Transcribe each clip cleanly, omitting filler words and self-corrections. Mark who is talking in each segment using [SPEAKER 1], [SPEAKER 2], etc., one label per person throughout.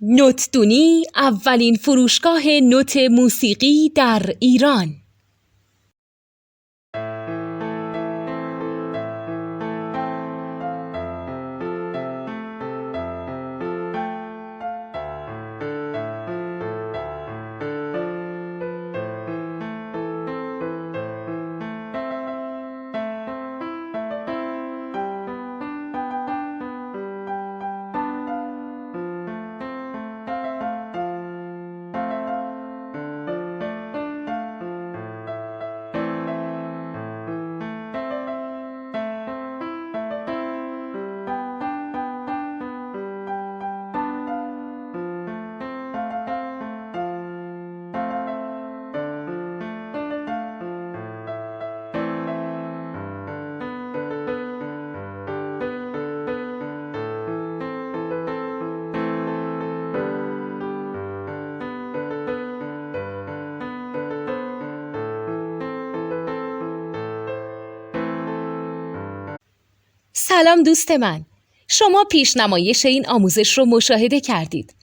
[SPEAKER 1] نوتدونی اولین فروشگاه نوت موسیقی در ایران. سلام دوست من، شما پیشنمایش این آموزش رو مشاهده کردید.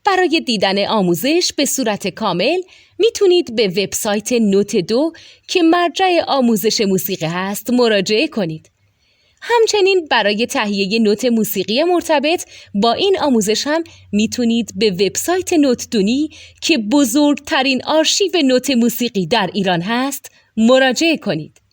[SPEAKER 1] برای دیدن آموزش به صورت کامل میتونید به وبسایت نوت2 که مرجع آموزش موسیقی هست مراجعه کنید. همچنین برای تهیه نوت موسیقی مرتبط با این آموزش هم میتونید به وبسایت نوتدونی که بزرگترین آرشیو نوت موسیقی در ایران هست مراجعه کنید.